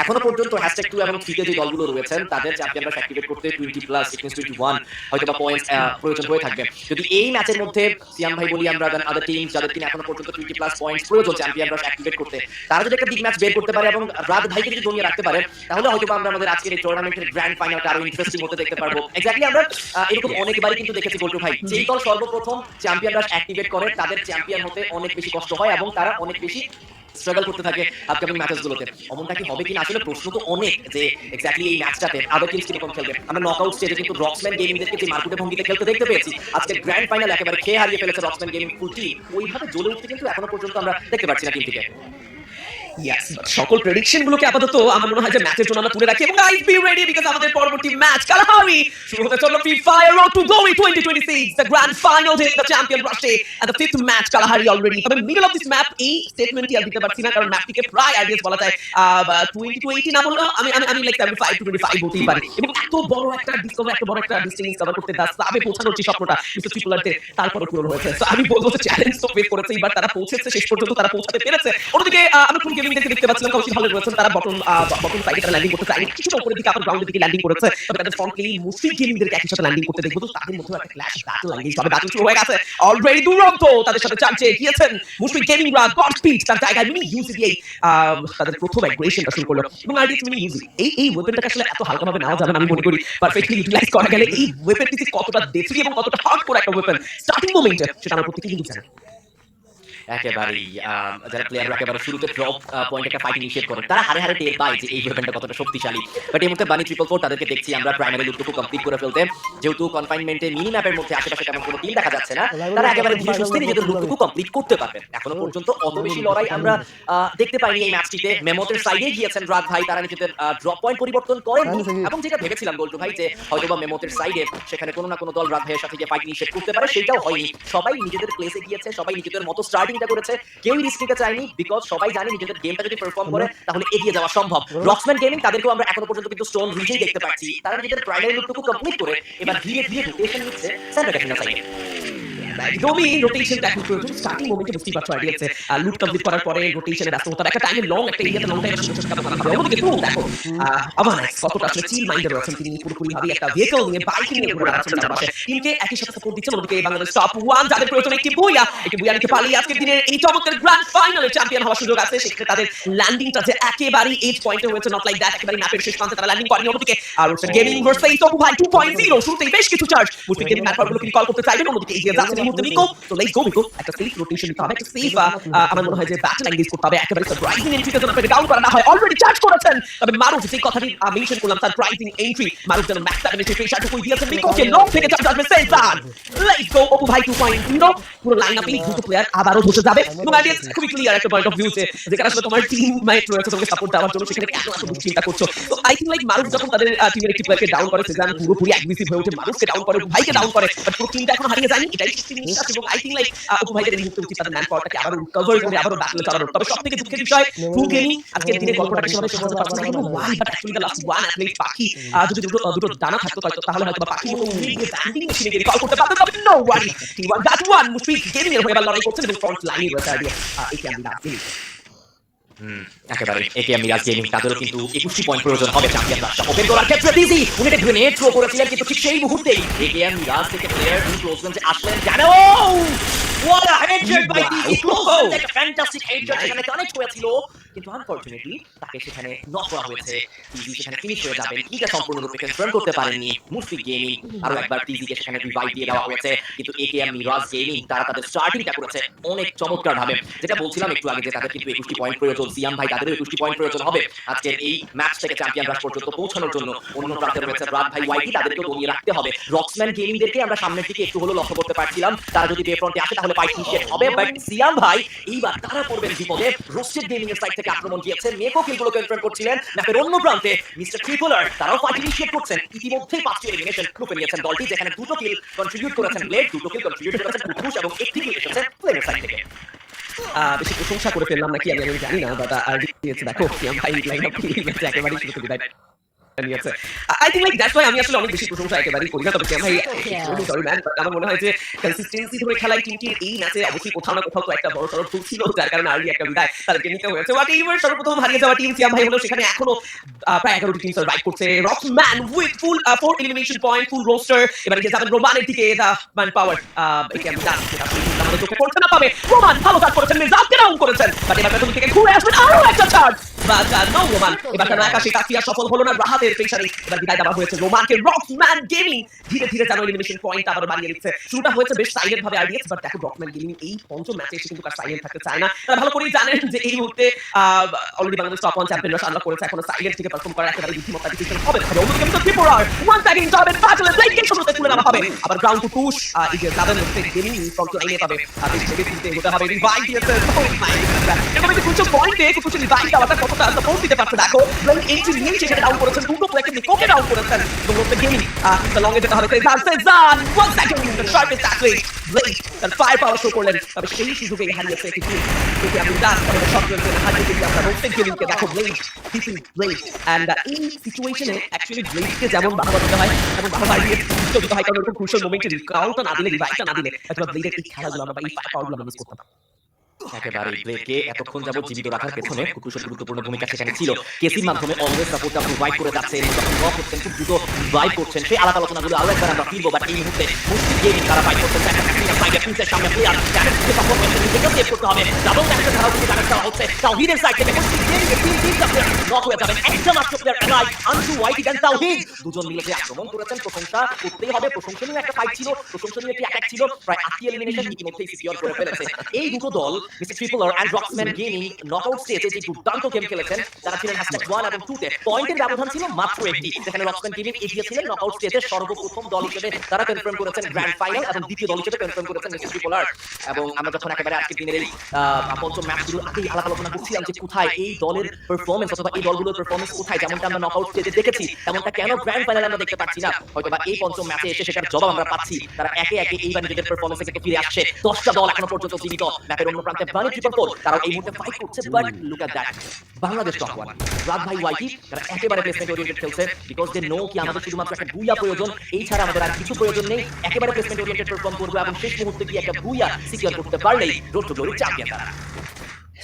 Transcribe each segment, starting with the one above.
এখনো পর্যন্ত #2 এবং 3 তে যে দলগুলো রয়েছেন তাদের চ্যাম্পিয়নরা অ্যাক্টিভেট করতে 20+ সিকোয়েন্স 21 হয়তোবা পয়েন্টস প্রয়োজন হয়ে থাকবে। যদি এই ম্যাচের মধ্যে সিয়াম ভাই বলি আমরা দেন আদার টিমস যাদের কিনা এখনো পর্যন্ত 20+ পয়েন্টস প্রয়োজন চ্যাম্পিয়নরা অ্যাক্টিভেট করতে, তারা যদি একটা বিগ ম্যাচ বের করতে পারে এবং রাত ভাইকে যদি দমিয়ে রাখতে পারে, তাহলে হয়তোবা আমরা আমাদের আজকের এই টুর্নামেন্টের গ্র্যান্ড ফাইনালটা আরো ইন্টারেস্টিং হতে দেখতে পারবো। এক্স্যাক্টলি আমরা এরকম অনেকবারই কিন্তু দেখেছি গোল্টু ভাই, যেই দল সর্বপ্রথম চ্যাম্পিয়নরা অ্যাক্টিভেট করে তাদের চ্যাম্পিয়ন হতে অনেক বেশি কষ্ট হয় এবং তারা অনেক বেশি স্ট্রাগল করতে থাকে আপকামিং ম্যাচেসগুলোতে। অমনটা কি হবে কিনা আসলে প্রশ্ন তো অনেক, যে এক্স্যাক্টলি এই ম্যাচটাতে আদার টিমস কিরকম খেলবে। আমরা নকআউট স্টেজে কিন্তু রক্সম্যান গেমিংদেরকে যে মার্কেটে ভঙ্গিতে খেলতে দেখতে পেয়েছি, আজকে গ্র্যান্ড ফাইনাল একেবারে খেয়ে হারিয়ে ফেলেছে রক্সম্যান গেমিং ফুল টিম। ওইভাবে জ্বলে উঠতে কিন্তু এখনো পর্যন্ত আমরা দেখতে পাচ্ছি না টিমটিকে। ইয়েস, সকল প্রেডিকশন গুলোকে আপাতত আমার মনে হয় যে ম্যাচের জন্য আমরা তুলে রাখি এবং গাইস বি রেডি বিকজ আমাদের পরবর্তী ম্যাচ কালাহারি শুরু হতে চললো FIFA Road to Glory 2026 the grand final day the champion rush day and the fifth match Kalahari already তবে মিডল অফ দিস ম্যাপ এই স্টেটমেন্টই আর দিতে পারছি না, কারণ ম্যাপটিকে প্রায় আইডিয়াস বলা যায় 20 to 80 না বললে আমি লাইক 75 to 25 বলতেই পারি। এবং এত বড় একটা ডিসকভার, এত বড় একটা ডিস্টেন্স কভার করতে সাবে পৌঁছানোর যে স্বপ্নটা মিস্টার ট্রিপলারদের তারপর পূরণ হয়েছে। সো আমি বলবো যে চ্যালেঞ্জ তো ফেস করেছে, এবার তারা পৌঁছেছে, শেষ পর্যন্ত তারা পৌঁছাতে পেরেছে। অন্যদিকে আমরা ফুল গেমিং দেখতে পাচ্ছিলাম ভালো রয়েছেন, তারা বটন সাইডে তারা ল্যান্ডিং করতে চায়, কিছুটা উপরের দিকে আবার গ্রাউন্ডের দিকে ল্যান্ডিং করেছে। তবে তাদের ফ্রন্ট লিন মুসলিম গেমিংদেরকে একই সাথে ল্যান্ডিং করতে দেখবো, তো তাদের মধ্যে একটা ক্ল্যাশ ব্যাটল এঙ্গেজ হবে। ব্যাটল শুরু হয়ে গেছে অলরেডি। দুরন্ত তাদের সাথে চার্জে গিয়েছেন মুসলিম গেমিংরা, গড স্পিড তার জায়গায় মিনি ইউজি দিয়ে তাদের প্রথম অ্যাগ্রেশনটা শুরু করলো এবং আরডিএক্স মিনি ইউজি এই ওয়েপনটাকে আসলে এত হালকাভাবে নেওয়া যাবে না, আমি মনে করি পারফেক্টলি ইউটিলাইজ করা গেলে এই ওয়েপনটি যে কতটা ডেথলি এবং কতটা হার্ড করে একটা ওয়েপন স্টার্টিং মোমেন্টে, সেটা আমরা প্রত্যেকেই কিন্তু জানি। একেবারেই যারা প্লেয়াররা একেবারে শুরুতে ড্রপ পয়েন্ট একটা ফাইট ইনিশিয়েট করে, তারা হারে হারে টের পায় যে এই ওয়েপনটা কতটা শক্তিশালী। বাট এই মুহূর্তে বানি 444 তাদেরকে দেখছি আমরা প্রাইমারি লুটটুকু কমপ্লিট করে ফেলতে, যেহেতু কনফাইনমেন্টে মিনি ম্যাপের মধ্যে আশেপাশে তেমন কোনো টিম দেখা যাচ্ছে না, তারা একেবারে ধীরে সুস্থে নিজেদের লুটটুকু কমপ্লিট করতে পারবে। এখনো পর্যন্ত অত বেশি লড়াই আমরা দেখতে পাইনি এই ম্যাচটিতে। মেমোতের সাইডে গিয়েছেন রাত ভাই, তারা নিজেদের ড্রপ পয়েন্ট পরিবর্তন করেন এবং যেটা ভেবেছিলাম গোল্টু ভাই যে হয়তোবা মেমোতের সাইডে সেখানে কোনো না কোনো দল রাত ভাইয়ের সাথে গিয়ে ফাইট ইনিশিয়েট করতে পারে, সেটাও হয়নি। সবাই নিজেদের প্লেসে গিয়েছে, সবাই নিজেদের মতো স্টার্টিংটা করেছে, কেউ রিস্ক নিতে চায়নি, বিকজ সবাই জানে নিজেদের গেমটা যদি পারফর্ম করে তাহলে এগিয়ে যাওয়া সম্ভব। রক্সম্যান গেমিং তাদেরকেও আমরা এখনো পর্যন্ত কিন্তু স্টোন রিচেই দেখতে পাচ্ছি, তারা নিজেদের প্রাইমারি লুটটুকু কমপ্লিট করে এবার ধীরে ধীরে রোটেশন নিচ্ছে সেন্টার ক্যাফিনা সাইডে। একদমই রোটেশনটা এখন প্রয়োজন। স্টার্টিং মোমেন্টে বুঝতেই পারছো আইডিয়াছে লুট কমপ্লিট করার পরে রোটেশনে ব্যস্ত হতে একটা টাইমে লং একটা এরিয়াতে লং টাইম শুরু করতে হবে। ওদিকে তো দেখো আভানাক্স কতটা আসলে চিল মাইন্ডে রয়েছেন, তিনি পুরোপুরি ভাবে একটা ভেহিকল নিয়ে বাইক নিয়ে ঘুরে বেড়াচ্ছেন চারপাশে, টিমকে একই সাথে সাপোর্ট দিচ্ছেন। ওদিকে বাংলাদেশ টপ 1 যাদের প্রয়োজন একটি বুইয়া নিতে পারলে আজকের দিনের এই চমৎকার গ্র্যান্ড ফাইনালে চ্যাম্পিয়ন হওয়ার সুযোগ আছে। সেক্ষেত্রে তাদের ল্যান্ডিংটা যে একেবারেই এইচ পয়েন্টে হয়েছে, নট লাইক দ্যাট একেবারে ম্যাপের শেষ প্রান্তে তারা ল্যান্ডিং করেনি। ওদিকে আর গেমিং ভার্সেস টপ ভাই 2.0 শুরুতেই বেশ কিছু চার্জ মুসলিম গেমিং ম্যাপগুলো কল করতে চাইবেন, ওদিকে এগিয়ে যাচ্ছেন এই মুহূর্তে নিকো। তো লেটস গো নিকো, একটা সেফ রোটেশন নিতে হবে, একটা সেফ আমার মনে হয় যে ব্যাটল এঙ্গেজ করতে হবে, একেবারে সারপ্রাইজিং এন্ট্রিতে যেন আপনাকে ডাউন করা না হয়। অলরেডি চার্জ করেছেন, তবে মারুফ যে কথাটি মেনশন করলাম সারপ্রাইজিং এন্ট্রি, মারুফ যেন ম্যাক্স টাইমে সেই প্রেসারটুকু দিয়েছেন নিকোকে, লং থেকে চার্জ আসবে সেন্টার। লেটস গো অপু ভাই 2.0 পুরো লাইনআপে দুটো প্লেয়ার আবারও বসে যাবে এবং আইডিয়াস খুবই ক্লিয়ার একটা পয়েন্ট অফ ভিউ যে যেখানে আসলে তোমার টিম মেট রয়েছে তোমাকে সাপোর্ট দেওয়ার জন্য, সেখানে কেন এত চিন্তা করছো। তো আই থিংক লাইক মারুফ যখন তাদের টিমের একটি প্লেয়ারকে ডাউন করে, সেজান পুরোপুরি অ্যাগ্রেসিভ হয়ে ওঠে, মারুফকে ডাউন করে, ভাইকে ডাউন করে, বাট পুরো টিমটা এখন হারিয়ে যায়নি, এটাই নিশ্বাস। এবং আই থিংক লাইক অপু ভাইদের এই মুহূর্তে উচিত তাদের ম্যান পাওয়ারটাকে আবার রিকভার করে আবারও ব্যাটলে চালানোর। তবে সবথেকে দুঃখের বিষয় ট্রু গেমিং আজকের দিনে গল্পটাকে সবাই শেষ করতে পারছে না, কিন্তু Y but actually the last one athlete পাখি যদি দুটো ডানা থাকতো তাহলে হয়তো বা পাখি মতো উড়ে গিয়ে স্ট্যান্ডিং মেশিনে গিয়ে কল করতে পারতো। তবে no worry, T one that one Mushfiq gaming এর হয়ে এবার লড়াই করছেন এবং ফ্রন্ট লাইনে রয়েছে আইডিয়া এই ক্যাম্পটা ফিনিশ। একেবারে একেএম মিরাজ গেমিং তাদেরও কিন্তু 21টি পয়েন্ট প্রয়োজন হবে চ্যাম্পিয়ন রাশটা ওপেন করার ক্ষেত্রে। ডিজি উনি একটা গ্রেনেড থ্রো করেছিলেন, কিন্তু ঠিক সেই মুহূর্তেই একেএম মিরাজ থেকে প্লেয়ার ইন ক্লোজ রেঞ্জে আসলেন। জানো what a headshot by DG, close range একটা ফ্যান্টাস্টিক হেডশট সেখানে কানেক্ট হয়েছিল, কিন্তু আনফরচুনেটলি তাকে সেখানে নক করা হয়েছে। ডিজি সেখানে ফিনিশ হয়ে যাবেন, কিটা সম্পূর্ণরূপে কনফার্ম করতে পারেননি মুশফিক গেমিং। আরো একবার ডিজিকে সেখানে রিভাইভ দিয়ে দেওয়া হয়েছে, কিন্তু একেএম মিরাজ গেমিং তারা তাদের স্টার্টিংটা করেছে অনেক চমৎকার ভাবে। যেটা বলছিলাম একটু আগে যে তাদের কিন্তু 21টি পয়েন্ট প্রয়োজন, সিয়াম ভাই তাদেরও 21টি পয়েন্ট প্রয়োজন হবে আজকের এই ম্যাচ থেকে চ্যাম্পিয়ন রাশ পর্যন্ত পৌঁছানোর জন্য। অন্য প্রান্তে রয়েছে রাত ভাই ওয়াইটি, তাদেরকেও দমিয়ে রাখতে হবে। রক্সম্যান গেমিংদেরকে আমরা সামনের দিকে একটু হলো লক্ষ্য করতে পারছিলাম, তারা যদি বে ফ্রন্টে আসে তাহলে ফাইট ইনিশিয়েট হবে, বাট সিয়াম ভাই এইবার তারা পড়বেন বিপদে। রোস্টেড গেমিং এর সাইড থেকে আক্রমণ গিয়েছে, মেকো কিলগুলো কনফার্ম করছিলেন। ম্যাপের অন্য প্রান্তে মিস্টার ট্রিপলার তারাও ফাইট ইনিশিয়েট করছেন। ইতিমধ্যেই 5টি এলিমিনেশন গ্রুপে নিয়েছেন দলটি, যেখানে 2টো কিল কন্ট্রিবিউট করেছেন ব্লেড, 2টো কিল কন্ট্রিবিউট করেছেন কুকুশ এবং 1টি কিল এসেছে ফ্লেমের সাইড থেকে। বেশি প্রশংসা করে ফেললাম নাকি আমি জানি না, বাট আর দিয়েছে দেখো সিয়াম ভাই লাইন আপ একেবারে শুরু করে দেয়। নিয়েছে। I think like that's why আমি আসলে অনেক বেশি প্রশংসা একেবারেই করি না। তবে ভাই সরি ম্যান, বাট আমার মনে হয় যে কনসিস্টেন্সি ধরে খেলায় টিমটির এই ম্যাচে অবশ্যই কোথাও না কোথাও তো একটা বড়সড় ভুল ছিল, যার কারণে আর্লি একটা বিদায় তাদেরকে নিতে হয়েছে। বাট এইবার সর্বপ্রথম হারিয়ে যাওয়া টিম সিয়াম ভাই হলো সেখানে এখনো প্রায় 11টি টিম সার্ভাইভ করছে। Rockman with full 4 elimination point, full roster. এবারে গিয়ে যাবেন রোমানের দিকে, দা ম্যান পাওয়ার একে আমি জানি সেটা আমাদের চোখে পড়তে না পাবে। রোমান ভালো কাজ করেছেন, মির্জাকে ডাউন করেছেন, বাট এবার প্রথম থেকে ঘুরে আসবেন আরো একটা চার্জ। বাট নো রোমান এবার কেন একা সেই কাজটি সফল হলো না রাহাতের প্রেসারে। এবার বিদায় দেওয়া হয়েছে রোমানকে। রকম্যান গেমিং ধীরে ধীরে যেন এলিমিনেশন পয়েন্ট আবার বাড়িয়ে দিচ্ছে। শুরুটা হয়েছে বেশ সাইলেন্ট ভাবে আরডিএক্স, বাট দেখো রকম্যান গেমিং এই পঞ্চম ম্যাচে এসে কিন্তু তার সাইলেন্ট থাকতে চায় না। তারা ভালো করেই জানেন যে এই মুহূর্তে already Bangladesh top 1 champion unlock করেছে, এখনো সাইলেন্ট থেকে পারফর্ম করা একেবারে বুদ্ধিমত্তা ডিসিশন হবে। তবে অন্যদিকে কিন্তু ত্রিপুরার ওয়ান ট্যাগ ইন যাবে ব্যাটলে ব্লেডকে শুরুতে তুলে নেওয়া হবে। আবার গ্রাউন্ড টু পুশ এই যে যাবেন হচ্ছে গেমিং ফ্রন্ট লাইনে পাবে, তাদের ছেড়ে দিতে হতে হবে। রিভাইভ দিয়েছে এরকম একটা কিছু পয়েন্টে কিছু রিভাইভ দেওয়াটা কতটা সাপোর্ট দিতে পারছে দেখো। ব্লেড এন্ট্রি নিয়ে সেখানে ডাউন করেছেন, দুটো প্লেয়ারকে নিকোকে ডাউন করেছেন এবং হচ্ছে গেমিং লঙ্গে যেতে হবে। Shezan one second the শার্পেস্ট athlete blade তার ফায়ার পাওয়ার শো করলেন, তবে সেই সুযোগেই হারিয়েছে কিছু যদি আমি ডান করে সফটওয়্যার করে হারিয়ে দিই আমরা রোস্টেড গেমিংকে। দেখো blade this is blade and এই সিচুয়েশনে অ্যাকচুয়ালি ব্লেডকে যেমন বাধা দিতে হয় এবং বাধা দিয়ে দিতে হয়, কারণ এরকম ক্রুশাল মোমেন্টে রিকাউন্টটা না দিলে, রিভাইভটা না দিলে হয়তো ব্লেডের এই খেলাগুলো আমরা বা এই ফায়ার পাওয়ারগুলো আমরা মিস করতাম। একেবারে ব্লেডকে এতক্ষণ যাবত জীবিত রাখার পেছনে কুকুশের গুরুত্বপূর্ণ ভূমিকা সেখানে ছিল। কেসির মাধ্যমে অলওয়েজ সাপোর্টটা প্রোভাইড করে যাচ্ছেন, যখন নক করছেন খুব দ্রুত রিভাইভ করছেন। সেই আলাপ আলোচনাগুলো আরো একবার আমরা ফিরবো, বাট এই মুহূর্তে মুশকিল গেমিং তারা ফাইট করছেন সাইডে প্রিন্সের সামনে প্লেয়ার যাকে সাপোর্ট করতে নিজেকে সেভ করতে হবে। ডাবল ম্যাচে ধারাও কিন্তু কানেক্ট করা হচ্ছে তাওহীদের সাইড থেকে। মুশকিল গেমিং এর তিন প্লেয়ার নক হয়ে যাবেন, একটা মাত্র প্লেয়ার এলাই আনটু ওয়াইটি এন্ড তাওহীদ দুজন মিলে যে আক্রমণ করেছেন প্রশংসা করতেই হবে। প্রশংসনীয় একটা ফাইট ছিল, প্রশংসনীয় একটি অ্যাটাক ছিল। প্রায় 8টি এলিমিনেশন ইতিমধ্যেই সিকিউর করে ফেলেছে এই দুটো দল। Mister Triple R and Rockman gaming knockout স্টেজে যে দুর্দান্ত গেম খেলেছেন, তারা ছিলেন #1 এবং 2 তে। পয়েন্টের ব্যবধান ছিল মাত্র একটি, যেখানে রকম্যান গেমিং এগিয়ে ছিলেন নকআউট স্টেজে। সর্বপ্রথম দল হিসেবে তারা কনফার্ম করেছেন গ্র্যান্ড ফাইনাল এবং দ্বিতীয় দল হিসেবে কনফার্ম করেছেন মিস্টার ট্রিপলার। এবং আমরা যখন একেবারে আজকের দিনের এই পঞ্চম ম্যাচ শুরুর আগেই আলাপ আলোচনা করছিলাম যে কোথায় এই দলের পারফরমেন্স অথবা এই দলগুলোর পারফরমেন্স কোথায়, যেমনটা আমরা নকআউট স্টেজে দেখেছি তেমনটা কেন গ্র্যান্ড ফাইনালে আমরা দেখতে পাচ্ছি না। হয়তোবা এই পঞ্চম ম্যাচে এসে সেটার জবাব আমরা পাচ্ছি। তারা একে একে এইবার নিজেদের পারফরমেন্স থেকে ফিরে আসছে। 10টা দল এখনো পর্যন্ত জীবিত। ম্যাপের অন্য প্রান্তে বানি 444 তারা এই মুহূর্তে ফাইট করছে, but look at that Bangladesh top 1 রাত ভাই ওয়াইটি তারা একেবারে প্লেসমেন্ট ওরিয়েন্টেড খেলছে, বিকজ দে নো কি আমাদের শুধুমাত্র একটা বুইয়া প্রয়োজন, এই ছাড়া আমাদের আর কিছু প্রয়োজন নেই। একেবারে প্লেসমেন্ট ওরিয়েন্টেড পারফর্ম করবে এবং শেষ মুহূর্তে গিয়ে একটা বুইয়া সিকিউর করতে পারলেই রোড টু গ্লোরি চ্যাম্পিয়ন তারা।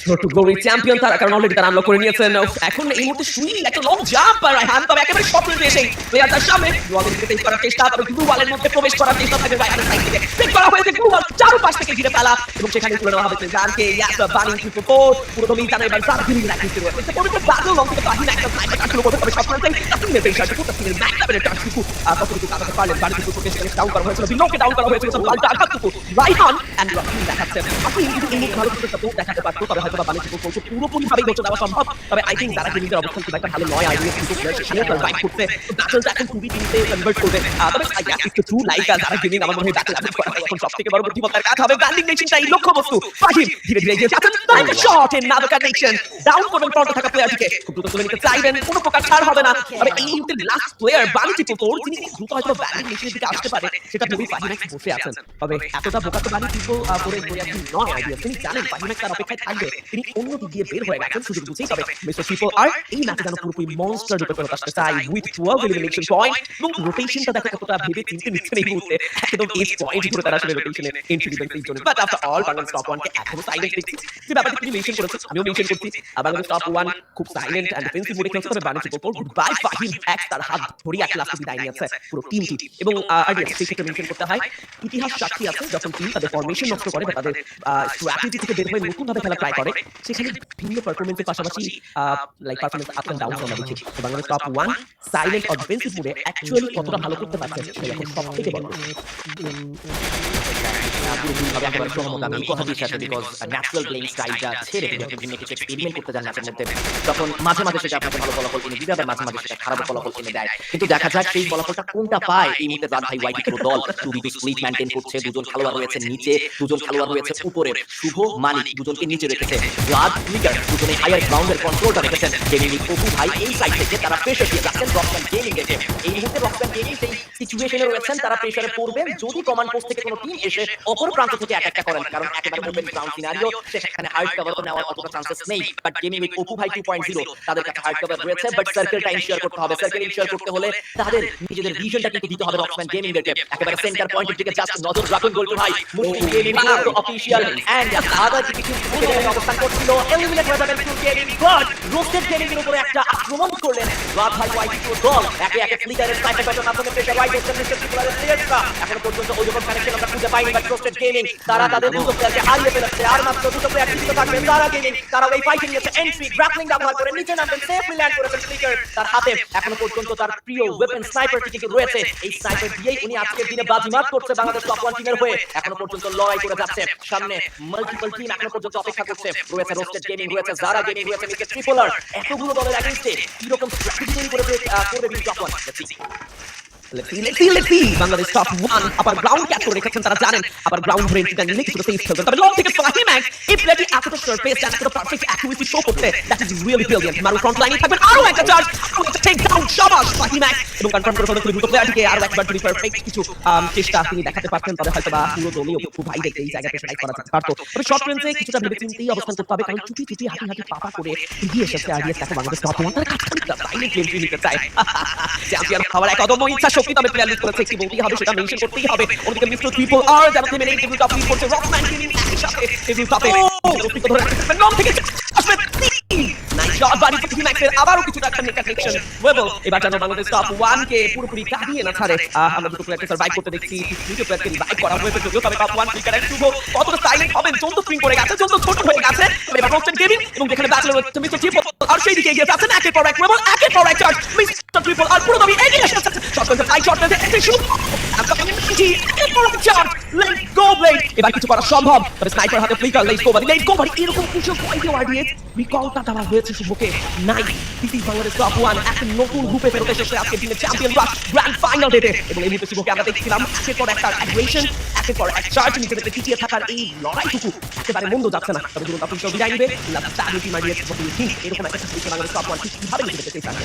ছোট গ্লোরি চ্যাম্পিয়ন তারা, কারণ অলরেডি তারা আনলক করে নিয়েছেন। এখন এই মুহূর্তে সুইং একটা লং জাম্প আর রায়হান তবে একেবারে স্বপ্নে এসে প্লেয়ারটার সামনে ওয়ালের দিকে টেক করার চেষ্টা, তবে গ্লু ওয়ালের মধ্যে প্রবেশ করার চেষ্টা থাকে রায়হানের সাইড থেকে। টেক করা হয়েছে গ্লু ওয়াল চারপাশ থেকে ঘিরে ফেলা এবং সেখানে তুলে নেওয়া হবে জানকে ইয়াসা বানি 444 পুরো দমই তারা এবার সাত দিন রাখতে শুরু করেছে। পবিত্র বাদল লং থেকে বাহিনী একটা স্নাইপার কাজ শুরু করতে হবে স্বপ্নতে তাকিনে পেশা টুকু তাকিনে ম্যাচ লেভেলের টাচটুকু কতটুকু কাটাতে পারলেন। বানি 444 কে ডাউন করা হয়েছিল, বিনোকে ডাউন করা হয়েছিল, পাল্টা আঘাতটুকু রায়হান এন্ড রকি দেখাচ্ছে। আপনি যদি এই মুহূর্তে ভালো কিছু সাপোর্ট দেখাতে পারতো, তবে হয়তো বানি 444 পুরোপুরি ভাবে গোছ দেওয়া সম্ভব। তবে আই থিংক তারা নিজেদের অবস্থান খুব একটা ভালো নয়। আইডিয়া কিন্তু সেখানে ফাইট করতে ব্যাটলটা এখন 2v3 তে কনভার্ট করবে। তবে I guess it's to like যারা গেমিং আমার মনে হয় ব্যাটল অ্যাভয়েড করা এখন সবথেকে বড় বুদ্ধিমত্তার কাজ হবে। ব্যান্ডিং নেশনটাই লক্ষ্যবস্তু। ফাহিম ধীরে ধীরে এগিয়ে যাচ্ছেন, নাইট শট ইন নাদকা নেশন ডাউন করবেন ফ্রন্টে থাকা প্লেয়ারটিকে, খুব দ্রুত তুলে নিতে চাইবেন, কোনো প্রকার ছাড় হবে না। তবে এই মুহূর্তে লাস্ট প্লেয়ার বানি 444 যিনি দ্রুত হয়তো ব্যান্ডিং নেশনের দিকে আসতে পারে সেটা ভেবেই ফাহিম বসে আছেন। তবে এতটা বোকাতে বানি করে আপনি নয় আইডিয়া, তিনি জানেন ফাহিম তার অপেক্ষায় থাকবে, তিনি অন্য দিক দিয়ে বের হয়ে গেছেন সুযোগ বুঝেই। তবে মিস্টার ট্রিপলার এই ম্যাচে যেন পুরোপুরি মনস্টার রূপে ফেরত আসতে চাই উইথ 12 এলিমিনেশন পয়েন্ট এবং রোটেশনটা দেখো কতটা ভেবে চিন্তে নিচ্ছেন এই মুহূর্তে। একদম এজ পয়েন্ট করে তারা আসলে রোটেশনে এন্ট্রি দিবেন এই জন্য। But after all Bangladesh top 1 কে এখনো সাইলেন্ট দেখছি, যে ব্যাপারটা তিনি মেনশন করেছেন, আমিও মেনশন করছি। বাংলাদেশ টপ 1 খুব সাইলেন্ট এন্ড ডিফেন্সিভ মোডে খেলছে। তবে বানি 444 গুড বাই ফাহিম এক্স তার হাত ধরে এক লাস্ট বিদায় নিয়েছে পুরো টিমটি। এবং আইডিয়া সেই থেকে মেনশন করতে হয় ইতিহাস সাক্ষী আছে, যখন টিম তাদের ফরমেশন নষ্ট করে বা তাদের স্ট্র্যাটেজি থেকে বের হয়ে নতুন ভাবে খেলা ট্রাই করে, সেখানে ভিন্ন পারফরম্যান্সের পাশাপাশি like performance up and down আমরা দেখি। Bangladesh top 1 silent or defensive মোডে অ্যাকচুয়ালি কতটা ভালো করতে পারছে সেটা এখন সবথেকে বড়। পুরোপুরিভাবে একেবারে সহমত আমি এই কথাটির সাথে, বিকজ ন্যাচারাল প্লেইং স্টাইলটা ছেড়ে যখন ভিন্ন কিছু এক্সপেরিমেন্ট করতে যান ম্যাচের মধ্যে, তখন মাঝে মাঝে সেটা আপনাকে ভালো ফলাফল এনে দিবে, আবার মাঝে মাঝে সেটা খারাপ ফলাফল এনে দেয়। কিন্তু দেখা যাক সেই ফলাফলটা কোনটা পায় এই মুহূর্তে রাত ভাই ওয়াইটি পুরো দল 2v2 স্প্লিট মেইনটেইন করছে। দুজন খেলোয়াড় রয়েছে নিচে, দুজন খেলোয়াড় রয়েছে উপরে। শুভ মানিক দুজনকে নিচে রেখেছে, রাত লিগার দুজনে হায়ার গ্রাউন্ডের কন্ট্রোলটা রেখেছেন। গেমিং অপু ভাই এই সাইড থেকে তারা প্রেসার দিয়ে যাচ্ছেন রকম্যান গেমিং এর। এই মুহূর্তে রকম্যান গেমিং সেই সিচুয়েশনে রয়েছেন, তারা প্রেসারে পড়বেন যদি কমান্ড পোস্ট থেকে কোনো টিম এসে অপর প্রান্ত থেকে অ্যাটাকটা করেন, কারণ একেবারে ওপেন গ্রাউন্ড সিনারিও, সেখানে হার্ড কভার নেওয়ার অতটা চান্সেস নেই। বাট গেমিং উইথ অপু ভাই 2.0 তাদের কাছে হার্ড কভার রয়েছে, বাট সার্কেলটা ইনশিওর করতে হবে। সার্কেল ইনশিওর করতে হলে তাদের নিজেদের ভিশনটা কিন্তু দিতে হবে রক্সম্যান গেমিং দেরকে। একেবারে সেন্টার পয়েন্টের দিকে জাস্ট নজর রাখুন গোল্টু ভাই। মুশফিক গেমিং পুরো অফিশিয়াল এন্ড আদার কিছু অবস্থান করছিল, এলিমিনেট হয়ে যাবেন to gaming, but roasted gaming এর উপরে একটা আক্রমণ করলেন রাত ভাই ওয়াইটি দল। একে একে ফ্লিকারের স্নাইপার ব্যাটের মাধ্যমে প্রেসার রাইট হচ্ছে মিস্টার ট্রিপলারের প্লেয়াররা। এখনো পর্যন্ত ওই রকম কানেকশন আমরা খুঁজে পাইনি, বাট রোস্টেড গেমিং তারা তাদের দুটো প্লেয়ারকে হারিয়ে ফেলেছে। আর মাত্র দুটো প্লেয়ার জীবিত থাকবেন। তারা গেমিং তারা এই ফাইটে নিয়েছে এন্ট্রি, গ্রাপলিং ব্যবহার করে নিচে নামবেন, সেফলি ল্যান্ড করেছেন ফ্লিকার। তার হাতে এখনো পর্যন্ত তার প্রিয় ওয়েপন স্নাইপারটি কিন্তু রয়েছে। এই স্নাইপার দিয়েই উনি আজকের দিনে বাজিমাত করছে বাংলাদেশ টপ 1 টিমের হয়ে। এখনো পর্যন্ত লড়াই করে যাচ্ছে, সামনে মাল্টিপল টিম এখনো পর্যন্ত অপেক্ষা করছে। রয়েছে রোস্টেড গেমিং, রয়েছে জারা গেমিং, রয়েছে মিস্টার ট্রিপলার। এতগুলো দলের এগেইনস্টে কি রকম স্ট্র্যাটেজি তৈরি করে করবে কিন্তু top 1। Let's see. Bangladesh top 1 আবার গ্রাউন্ড ক্যাচ করে রেখেছেন, তারা জানেন আবার গ্রাউন্ড রেঞ্জটা নিলে কিছু সেফ খেলবেন। তবে লং থেকে ফাহিম্যাক্স এই প্লেটি এতটা সারফেস এতটা পারফেক্ট অ্যাকুরেসি শো করতে, that is really brilliant. Maru front লাইনে থাকবেন, আরো একটা চার্জ, আরো একটা টেক ডাউন, শাবাশ ফাহিম্যাক্স। এবং কনফার্ম করে ফেলেন দুটো প্লেয়ারকে আরো একবার যদি পারফেক্ট কিছু চেষ্টা তিনি দেখাতে পারতেন, তবে হয়তো বা পুরো দলই অপু ভাইদেরকে এই জায়গাতে সেলাই করা যেতে পারতো। তবে শর্ট রেঞ্জে কিছুটা ভেবে চিন্তেই অবস্থান করতে হবে, কারণ চুটি হাঁটি পাপা করে এগিয়ে এসেছে আরিয়াস। দেখো বাংলাদেশ টপ 1 তার কাছাকাছি সাইলেন্ট গেম নিতে চায়। চ্যাম্পিয়ন হওয়ার এক অদম্য ইচ্ছা শক্তি তবে প্লেয়ার লিস্ট করেছে, একটি বলতেই হবে, সেটা মেনশন করতেই হবে। ওদিকে মিস্টার ট্রিপল আর যেমন তিনি এই টেবিল টপ লিড করছে, রকম্যান গেমিং একই সাথে টেবিল টপে অস্তিত্ব ধরে রাখতে লং থেকে আসবে নাইস শট বাড়ি থেকে ম্যাক্সের আবারও কিছুটা একটা কানেকশন ওয়েবল। এবার যেন বাংলাদেশ টপ 1 কে পুরোপুরি কাটিয়ে না ছাড়ে। আমরা দুটো প্লেয়ারকে সার্ভাইভ করতে দেখছি, দুটো প্লেয়ারকে রিভাইভ করা হয়েছে যদিও, তবে টপ 1 ফ্লিকার এর শুভ কতটা সাইলেন্ট হবেন, চন্দ্র স্প্রিং করে গেছে, চন্দ্র ছোট হয়ে গেছে। তবে এবার রোস্টেড গেমিং এবং যেখানে ব্যাটল হচ্ছে মিস্টার ট্রিপল আর সেই দিকে এগিয়ে যাচ্ছেন, একের পর এক ওয়েবল, একের পর এক চার্জ মিস্টার ট্রিপল আর পুরো দমই এগিয়ে এসেছে। শট করতে ফাইট শট করতে একটি শুট এবার কিছু করা সম্ভব, তবে স্নাইপার হাতে ফ্লিকার, লেটস গো বাড়ি এরকম কিছু পয়েন্টে ওয়ার্ডিয়ে রিকলটা দেওয়া হয়েছে শুভকে। নাই দিস ইজ বাংলাদেশ টপ 1 একটা নতুন গ্রুপে ফেরত এসেছে আজকের দিনে চ্যাম্পিয়ন রাশ গ্র্যান্ড ফাইনাল ডেটে। এবং এই মুহূর্তে শুভকে আমরা দেখছিলাম একের পর একটা অ্যাগ্রেশন, একের পর এক চার্জ নিচে থেকে টিকিয়ে থাকার এই লড়াইটুকু একেবারে মন্দ যাচ্ছে না। তবে ধরুন আপনি বিদায় নিবে লাস্ট মারিয়ে এরকম একটা সিচুয়েশন বাংলাদেশ টপ 1 কিভাবে নিতে পেতে চান?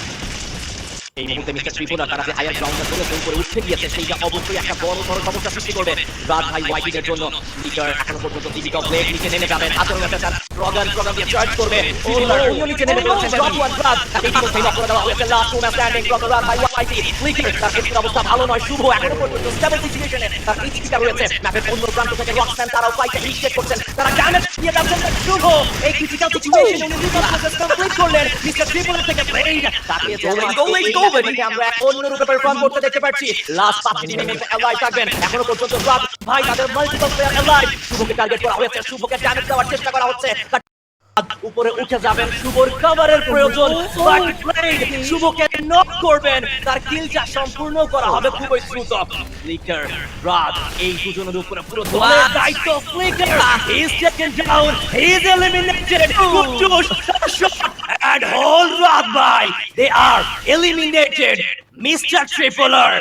এই মুহূর্তে মিস্টার ত্রিপুরা তারা যে হায়ার গ্রাউন্ডে ধরে জোন করে উঠতে গিয়েছে, সেইটা অবশ্যই একটা বড় ধরনের সমস্যা সৃষ্টি করবে রাত ভাই ওয়াইটিদের জন্য। লিডার এখনো পর্যন্ত দিবিকা ব্লেড নিচে নেমে যাবেন, আচরণ একটা তার প্রোগ্রাম দিয়ে চার্জ করবে। উনিও নিচে নেমে ফেলছে, ড্রপ ওয়ান রাত তাকে ইতিমধ্যেই লক করে দেওয়া হয়েছে। লাস্ট ওয়ান স্ট্যান্ডিং ফ্রম রাত ভাই ওয়াইটি। লিডার তার ক্ষেত্রে অবস্থা ভালো নয়, শুভ এখনো পর্যন্ত স্টেবল সিচুয়েশনে তার এইচপিটা রয়েছে। ম্যাপের অন্য প্রান্ত থেকে রকস্ম্যান তারাও ফাইটে ইনিশিয়েট করছেন, তারা ড্যামেজ দিয়ে যাচ্ছেন। শুভ এই ক্রিটিক্যাল সিচুয়েশনে উনি দুটো প্রসেস কমপ্লিট করলেন। মিস্টার ট্রিপলের থেকে ব্লেড তাকে গো আমরা অন্য রূপে পারফর্ম করতে দেখতে পাচ্ছি। লাস্ট 5 মিনিটের মধ্যে এলাইভ থাকবেন, এখনো পর্যন্ত রাত ভাই তাদের মাল্টিপল প্লেয়ার এলাইভ। শুভকে টার্গেট করা হয়েছে, শুভকে ড্যামেজ দেওয়ার চেষ্টা করা হচ্ছে, উপরে উঠে যাবেন, শুভর কভারের প্রয়োজন। বাট ব্লেড শুভকে নক করবেন, তার কিলটা সম্পূর্ণ করা হবে খুবই দ্রুত। ফ্লিকার রাত এই দুজনের উপরে পুরো দলের দায়িত্ব। Flicker he is taken down, he is eliminated. Good shot and hold রাত ভাই, they are eliminated. Mister Tripler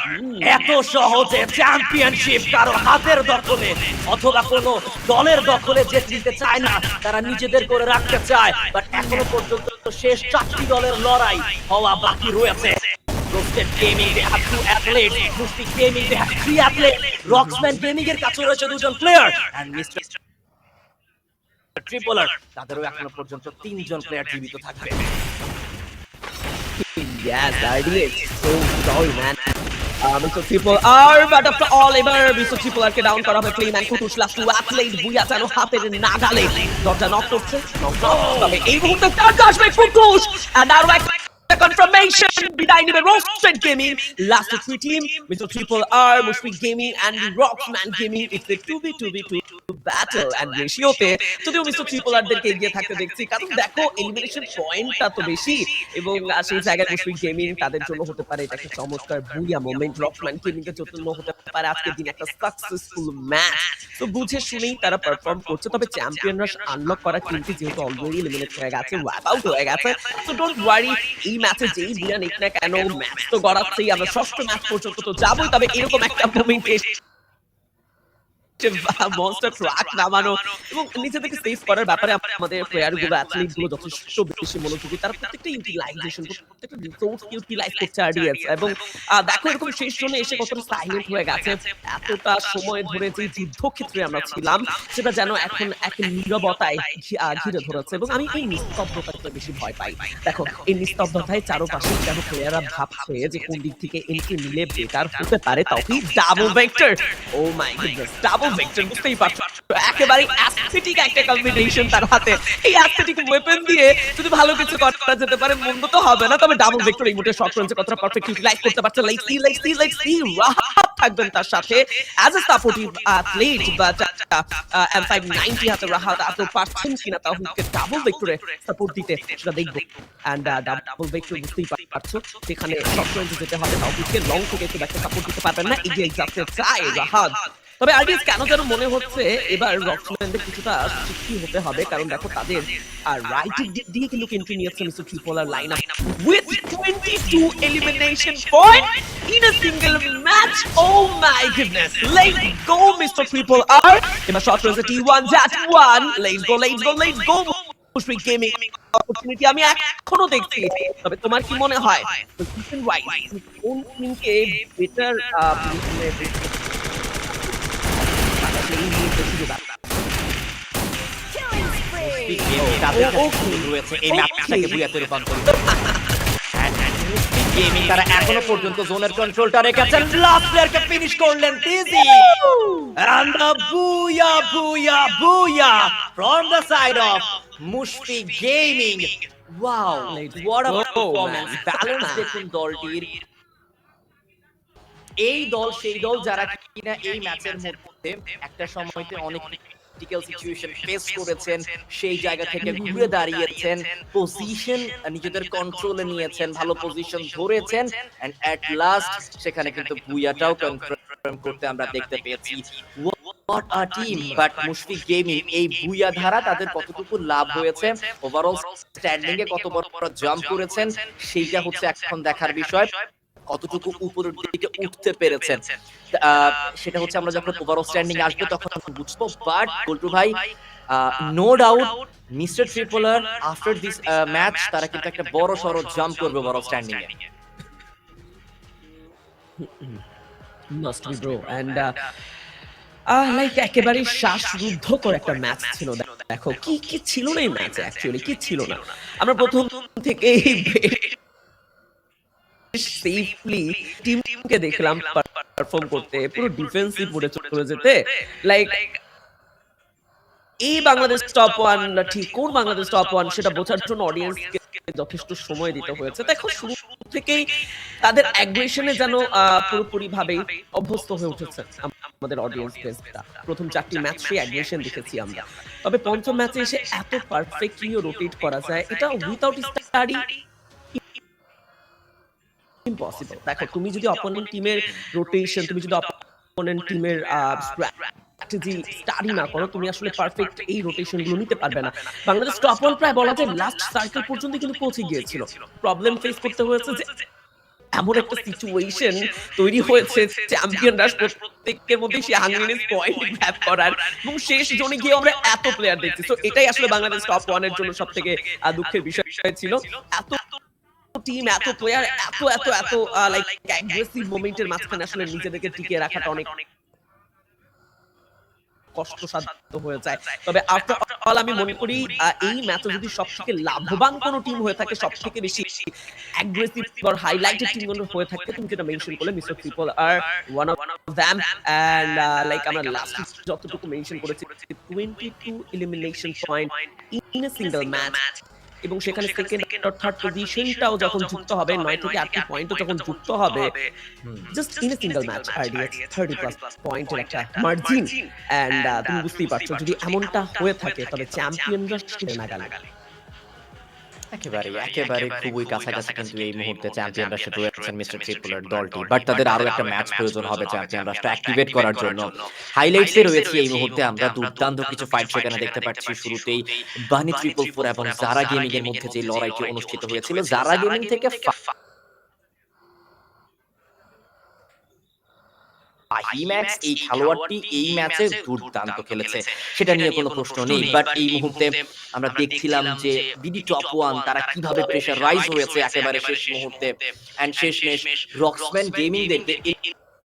এত সহজে চ্যাম্পিয়নশিপ কারো হাতের দখলে অথবা কোনো দলের দখলে যে নিতে চায় না, তারা নিজেদের করে রাখতে চায়। বাট এখনো পর্যন্ত শেষ 4টি দলের লড়াই হওয়া বাকি রয়েছে। Roasted gaming they have 2 athletes, Mushfiq gaming they have 3 athletes, Rocksman gaming এর কাছে রয়েছে 2 জন প্লেয়ার, and মিস্টার ট্রিপলার তাদেরও এখনো পর্যন্ত 3 জন প্লেয়ার জীবিত থাকবে। Yes, Ardias. So sorry, man. Mr. Triple R, but after all, ever Mr. Triple R ke down kora hobe. Playman Kutush last to athlete Buya jano hater nagale. Dorja knock korche. তবে এই মুহূর্তে charge আসবে কুতুশ, and আরো একটা confirmation বিদায় নিবে Roasted gaming. Last 3 team Mr. Triple R, Mushfiq gaming and Rocksman gaming. It's a 2v2v2 battle and রেশিওতে যদিও মিস্টার ট্রিপল আর দেরকে এগিয়ে থাকতে দেখছি, কারণ দেখো এলিমিনেশন পয়েন্টটা তো বেশি এবং সেই জায়গায় মুশফিক গেমিং তাদের জন্য হতে পারে এটা একটা চমৎকার বুয়া মোমেন্ট, রকসম্যান গেমিংয়ের জন্য হতে পারে আজকের দিন একটা সাকসেসফুল ম্যাচ। তো বুঝে শুনেই তারা পারফর্ম করছে। তবে চ্যাম্পিয়ন রাশ আনলক করা কিন্তু যেহেতু অলরেডি এলিমিনেট হয়ে গেছে, ওয়াইপ আউট হয়ে গেছে, তো ডোন্ট ওয়ারি, এই ম্যাচে যেই বিয়া নিক না কেন ম্যাচ তো গড়াচ্ছেই, আমরা ষষ্ঠ ম্যাচ পর্যন্ত তো যাবোই। তবে এরকম একটা মোমেন্ট মনস্টার ট্রাক নামানো এবং নিচে থেকে সেভ করার ব্যাপারে আমাদের প্লেয়ার গুলো অ্যাথলিট গুলো যথেষ্ট বেশি মনোযোগী। তারা প্রত্যেকটা ইউটিলাইজেশন প্রত্যেকটা রিসোর্স ইউটিলাইজ করছে আরডিএক্স এবং দেখো এরকম শেষ জোনে এসে কতটা সাইলেন্ট হয়ে গেছে। এতটা সময় ধরে যে যুদ্ধক্ষেত্রে আমরা ছিলাম সেটা যেন এখন এক নীরবতায় ঘিরে ধরেছে এবং আমি এই নিস্তব্ধতাকে বেশি ভয় পাই। দেখো এই নিস্তব্ধতায় চারপাশে যেন প্লেয়াররা ভাবছে যে কোন দিক থেকে এন্ট্রি নিলে বেটার হতে পারে। Tawhid double vector, oh my goodness, double vector বুঝতেই পারছো একেবারে অ্যাস্থেটিক একটা কম্বিনেশন তার হাতে। এই অ্যাস্থেটিক ওয়েপন দিয়ে যদি ভালো কিছু করা যেতে পারে মন্দ তো হবে না, তবে ডাবল ভেক্টর এই মুহূর্তে শর্ট রেঞ্জে কতটা পারফেক্ট ইউটিলাইজ করতে পারছে। লাইক সি রাহাত থাকবেন তার সাথে as a supportive athlete, but M590 হাতে রাহাত এত পারছেন কিনা তাওহিদকে ডাবল ভেক্টরে সাপোর্ট দিতে সেটা দেখবো। এন্ড ডাবল ভেক্টর বুঝতেই পারছো সেখানে শর্ট রেঞ্জে যেতে হবে, তাওহিদকে লং থেকে খুব একটা সাপোর্ট দিতে পারবেন না, এগিয়ে যাচ্ছে চাই রাহাত। তবে আরডিএক্স কেন যেন মনে হচ্ছে এবার রকসম্যানদের কিছুটা শিক্ষি হতে হবে, কারণ দেখো তাদের রাইটের দিক দিয়ে কিন্তু এন্ট্রি নিয়েছে mister Triple R lineup with 22 elimination point in a single match. Oh my goodness, let's go mister triple R. এবার শর্ট রেঞ্জে T1 জাট 1, let's go Mushfiq gaming opportunity আমি এখনো দেখছি। তবে তোমার কি মনে হয় সিজন ওয়াইজ কোন টিমকে বেটার তারা এখনো পর্যন্ত জোনের কন্ট্রোলটা রেখেছেন। লাস্ট প্লেয়ারকে ফিনিশ করলেন তিজি। And the booyah from the side of Mushfiq Gaming. Wow, what a performance. Balance দেখুন দলটির। এই দল সেই দল যারা কিনা এই ম্যাচের মধ্যে একটা সময়তে অনেক ক্রিটিক্যাল সিচুয়েশন ফেস করেছেন, সেই জায়গা থেকে ঘুরে দাঁড়িয়েছেন, পজিশন নিজেদের কন্ট্রোলে নিয়েছেন, ভালো পজিশন ধরেছেন এন্ড এট লাস্ট সেখানে কিন্তু বুয়াটাও কনফার্ম করতে আমরা দেখতে পেয়েছি। What a team, but Mushfiq gaming এই বুয়া ধারা তাদের কতটুকু লাভ হয়েছে, ওভারঅল স্ট্যান্ডিং এ কত বড় জাম্প করেছেন সেইটা হচ্ছে এখন দেখার বিষয়। কতটুকু উপরের দিকে উঠতে পেরেছেন সেটা হচ্ছে আমরা যখন ওভারঅল স্ট্যান্ডিং আসবে তখন বুঝবো। বাট বল্টু ভাই, no doubt mister Tripler after this match তারা কিন্তু একটা বড় সড়ো জাম্প করবে ওভারঅল স্ট্যান্ডিং এ। Must be bro and like একেবারে শ্বাসরুদ্ধকর একটা ম্যাচ ছিল। দেখো কি কি ছিল না এই ম্যাচে, অ্যাকচুয়ালি কি ছিল না। আমরা প্রথম থেকেই সেফলি টিমকে দেখলাম পারফর্ম করতে, পুরো ডিফেন্সিভ মোডে চলে যেতে। লাইক এই বাংলাদেশ টপ 1 ঠিক কোন বাংলাদেশ টপ 1 সেটা বোঝার জন্য অডিয়েন্সকে যথেষ্ট সময় দিতে হয়েছে। দেখো শুরু থেকেই তাদের অ্যাগ্রেশনে যেন পুরোপুরি ভাবে অভ্যস্ত হয়ে উঠেছে আমাদের অডিয়েন্স বেসটা। প্রথম 4টি ম্যাচ সেই অ্যাগ্রেশন দেখেছি আমরা, তবে পঞ্চম ম্যাচে এসে এত পারফেক্টলি রোটেট করা যায় এটা উইদাউট স্টাডি ইম্পসিবল। দেখো তুমি যদি অপোনেন্ট টিমের রোটেশন, তুমি যদি অপোনেন্ট টিমের স্ট্র্যাটেজি স্টাডি না করো, তুমি আসলে পারফেক্ট এই রোটেশন গুলো নিতে পারবে না। বাংলাদেশ টপ 1 প্রায় বলা যায় লাস্ট সার্কেল পর্যন্ত কিন্তু পৌঁছে গিয়েছিল। প্রবলেম ফেস করতে হয়েছে যে এমন একটা সিচুয়েশন তৈরি হয়েছে চ্যাম্পিয়নরা প্রত্যেকের মধ্যে সেই হাঙ্গরিনেস পয়েন্ট গ্র্যাব করার এবং শেষ জোনে গিয়ে আমরা এত প্লেয়ার দেখছি। তো এটাই আসলে বাংলাদেশ টপ 1 এর জন্য সবথেকে দুঃখের বিষয় ছিল। এত টিম, এত প্লেয়ার, এত লাইক অ্যাগ্রেসিভ মোমেন্টের মাঝখানে আসলে নিজেদেরকে টিকিয়ে রাখাটা অনেক কষ্টসাধ্য হয়ে যায়। তবে আফটার অল আমি মনে করি এই ম্যাচে যদি সবথেকে লাভবান কোনো টিম হয়ে থাকে, সবথেকে বেশি অ্যাগ্রেসিভ আর হাইলাইটেড টিম হয়ে থাকে, তুমি যেটা মেনশন করলে mister triple R one of them. And like আমরা লাস্ট যতটুকু মেনশন করেছি 22 elimination point in a single match, এবং সেখানে সেকেন্ড আর থার্ড পজিশনটাও যখন যুক্ত হবে, 9 থেকে 8টি পয়েন্টও যখন যুক্ত হবে, just in a single match RDX 30+ পয়েন্টের একটা মার্জিন। এন্ড তুমি বুঝতেই পারছো যদি এমনটা হয়ে থাকে তবে চ্যাম্পিয়নরা সেটা না গেলে একেবারে খুবই কাছাকাছি কিন্তু এই মুহূর্তে চ্যাম্পিয়ন রাশে রয়েছেন মিস্টার ট্রিপলার দলটি। বাট তাদের আরো একটা ম্যাচ প্রয়োজন হবে চ্যাম্পিয়ন রাশটা অ্যাক্টিভেট করার জন্য। হাইলাইটসে রয়েছে এই মুহূর্তে আমরা দুর্দান্ত কিছু ফাইট সেখানে দেখতে পাচ্ছি। শুরুতেই বানি 444 এবং জারা গেমিং এর মধ্যে যে লড়াইটি অনুষ্ঠিত হয়েছিল, জারা গেমিং থেকে হিম্যাক্স এই খেলোয়াড়টি এই ম্যাচে দুর্দান্ত খেলেছে, সেটা নিয়ে কোনো প্রশ্ন নেই। বাট এই মুহূর্তে আমরা দেখছিলাম যে বিডি টপ 1 তারা কিভাবে প্রেশার রাইজ হয়েছে একেবারে শেষ মুহূর্তে, অ্যান্ড শেষমেশ রক্সম্যান গেমিং দের